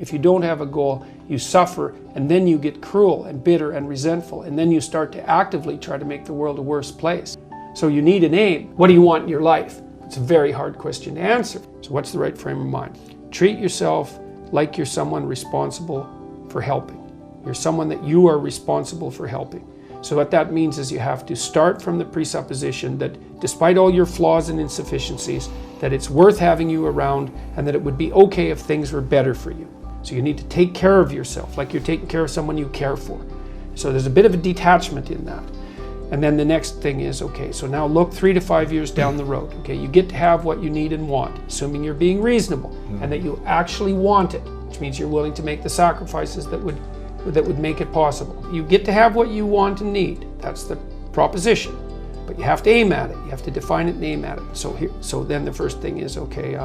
If you don't have a goal, you suffer, and then you get cruel and bitter and resentful, and then you start to actively try to make the world a worse place. So you need an aim. What do you want in your life? It's a very hard question to answer. So what's the right frame of mind? Treat yourself like you're someone responsible for helping. You're someone that you are responsible for helping. So what that means is you have to start from the presupposition that despite all your flaws and insufficiencies, that it's worth having you around and that it would be okay if things were better for you. So you need to take care of yourself like you're taking care of someone you care for. So there's a bit of a detachment in that. And then the next thing is, okay, so now look 3 to 5 years down the road. Okay, you get to have what you need and want, assuming you're being reasonable and that you actually want it, which means you're willing to make the sacrifices that would make it possible. You get to have what you want and need. That's the proposition. But you have to aim at it. You have to define it and aim at it. So then the first thing is, okay,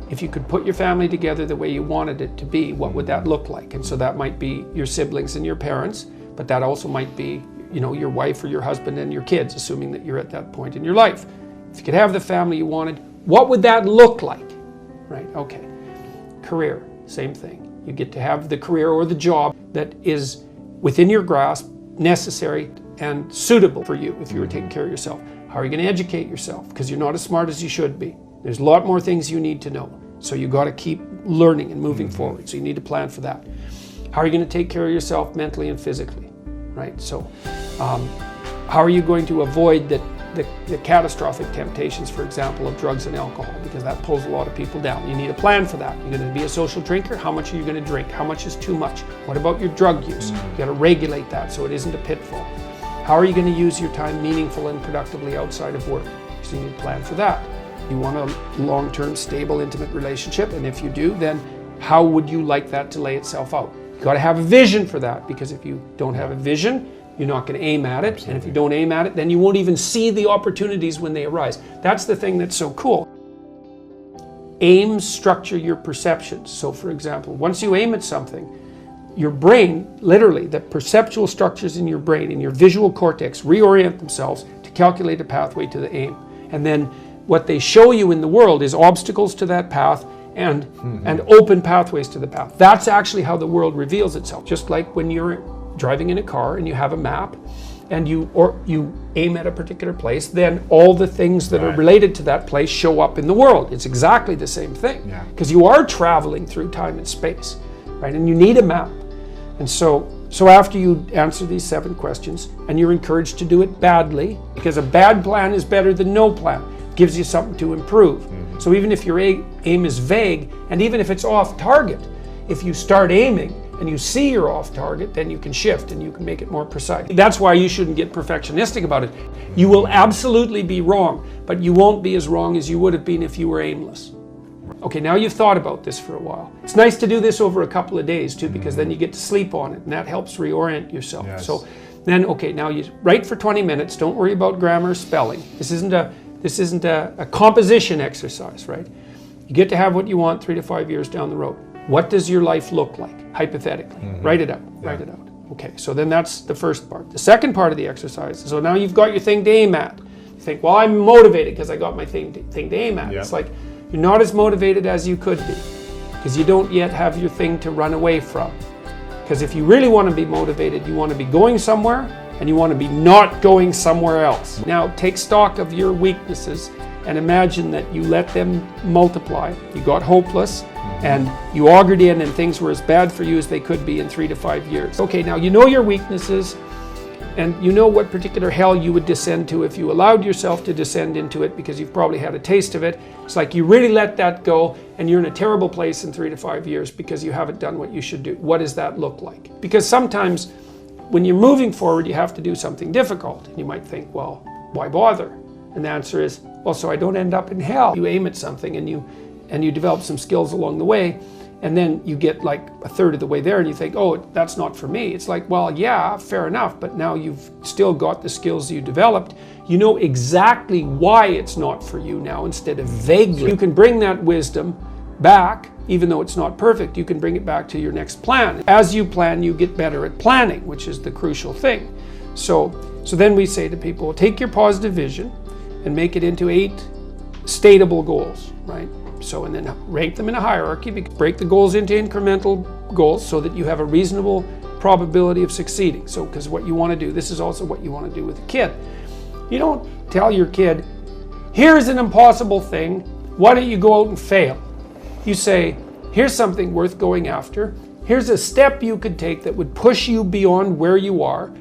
if you could put your family together the way you wanted it to be, what would that look like? And so that might be your siblings and your parents, but that also might be, you know, your wife or your husband and your kids, assuming that you're at that point in your life. If you could have the family you wanted, what would that look like? Right, okay. Career, same thing. You get to have the career or the job that is within your grasp, necessary and suitable for you if you were taking care of yourself. How are you going to educate yourself? Because you're not as smart as you should be. There's a lot more things you need to know. So you got to keep learning and moving forward. So you need to plan for that. How are you going to take care of yourself mentally and physically? Right? So how are you going to avoid the catastrophic temptations, for example, of drugs and alcohol? Because that pulls a lot of people down. You need a plan for that. You're going to be a social drinker. How much are you going to drink? How much is too much? What about your drug use? You got to regulate that so it isn't a pitfall. How are you going to use your time meaningful and productively outside of work? So you need a plan for that. You want a long-term, stable, intimate relationship, and if you do, then how would you like that to lay itself out? You got to have a vision for that, because if you don't have a vision, you're not going to aim at it. Absolutely. And if you don't aim at it, then you won't even see the opportunities when they arise. That's the thing that's so cool. Aims structure your perceptions. So for example, once you aim at something, your brain, literally, the perceptual structures in your brain, in your visual cortex, reorient themselves to calculate a pathway to the aim. And then what they show you in the world is obstacles to that path and open pathways to the path. That's actually how the world reveals itself. Just like when you're driving in a car and you have a map and you aim at a particular place, then all the things that are related to that place show up in the world. It's exactly the same thing, because you are traveling through time and space, right? And you need a map. And so after you answer these 7 questions, and you're encouraged to do it badly, because a bad plan is better than no plan, gives you something to improve. So even if your aim is vague, and even if it's off target, if you start aiming and you see you're off target, then you can shift and you can make it more precise. That's why you shouldn't get perfectionistic about it. You will absolutely be wrong, but you won't be as wrong as you would have been if you were aimless. Okay, now you've thought about this for a while. It's nice to do this over a couple of days too, because then you get to sleep on it and that helps reorient yourself. Yes. So then, okay, now you write for 20 minutes. Don't worry about grammar or spelling. This isn't a composition exercise, right? You get to have what you want 3 to 5 years down the road. What does your life look like, hypothetically? Write it out, write it out. Okay, so then that's the first part. The second part of the exercise, so now you've got your thing to aim at. You think, well, I'm motivated because I got my thing to aim at. It's like, you're not as motivated as you could be, because you don't yet have your thing to run away from. Because if you really want to be motivated, you want to be going somewhere, and you want to be not going somewhere else. Now take stock of your weaknesses and imagine that you let them multiply. You got hopeless and you augured in and things were as bad for you as they could be in 3 to 5 years. Okay, now you know your weaknesses and you know what particular hell you would descend to if you allowed yourself to descend into it, because you've probably had a taste of it. It's like you really let that go and you're in a terrible place in 3 to 5 years because you haven't done what you should do. What does that look like? Because sometimes when you're moving forward, you have to do something difficult. And you might think, well, why bother? And the answer is, well, so I don't end up in hell. You aim at something and you develop some skills along the way, and then you get like a third of the way there and you think, oh, that's not for me. It's like, well, yeah, fair enough, but now you've still got the skills you developed. You know exactly why it's not for you now instead of vaguely. You can bring that wisdom back, even though it's not perfect. You can bring it back to your next plan. As you plan, you get better at planning, which is the crucial thing. So then we say to people, take your positive vision and make it into 8 stateable goals, right? So, and then rank them in a hierarchy, break the goals into incremental goals so that you have a reasonable probability of succeeding. So, because what you want to do, this is also what you want to do with a kid. You don't tell your kid, here's an impossible thing, why don't you go out and fail? You say, here's something worth going after. Here's a step you could take that would push you beyond where you are,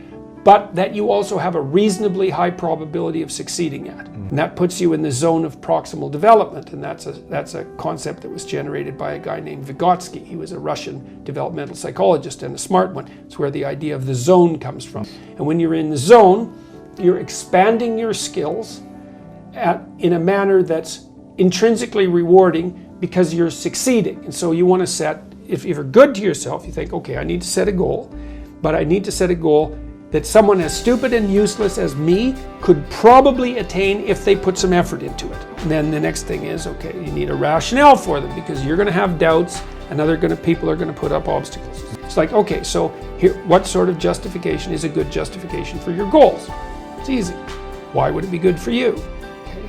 but that you also have a reasonably high probability of succeeding at. And that puts you in the zone of proximal development, and that's a concept that was generated by a guy named Vygotsky. He was a Russian developmental psychologist and a smart one. It's where the idea of the zone comes from. And when you're in the zone, you're expanding your skills in a manner that's intrinsically rewarding because you're succeeding. And so you want to set, if you're good to yourself, you think, okay, I need to set a goal, but I need to set a goal that someone as stupid and useless as me could probably attain if they put some effort into it. And then the next thing is, okay, you need a rationale for them because you're going to have doubts and people are going to put up obstacles. It's like, okay, so here, what sort of justification is a good justification for your goals? It's easy. Why would it be good for you? Okay.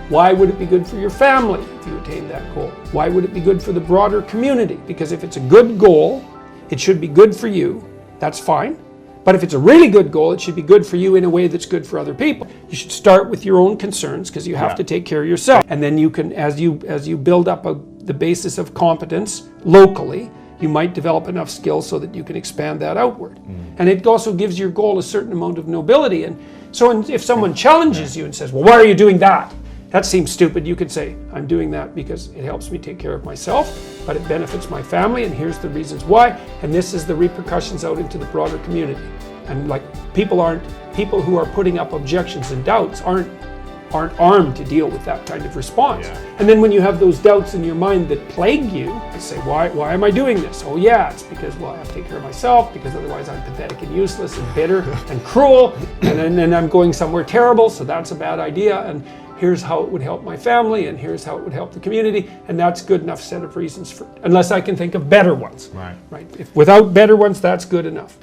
Why would it be good for your family if you attain that goal? Why would it be good for the broader community? Because if it's a good goal, it should be good for you. That's fine. But if it's a really good goal, it should be good for you in a way that's good for other people. You should start with your own concerns because you have to take care of yourself. And then you can, as you build up the basis of competence locally, you might develop enough skills so that you can expand that outward. And it also gives your goal a certain amount of nobility. And so if someone challenges you and says, well, why are you doing that? That seems stupid. You could say, I'm doing that because it helps me take care of myself, but it benefits my family, and here's the reasons why, and this is the repercussions out into the broader community. And like people who are putting up objections and doubts aren't armed to deal with that kind of response. And then when you have those doubts in your mind that plague you, you say, why am I doing this? Oh yeah, it's because, well, I have to take care of myself, because otherwise I'm pathetic and useless and bitter and cruel, and then I'm going somewhere terrible, so that's a bad idea, and here's how it would help my family, and here's how it would help the community, and that's good enough set of reasons unless I can think of better ones. Right. Without better ones, that's good enough.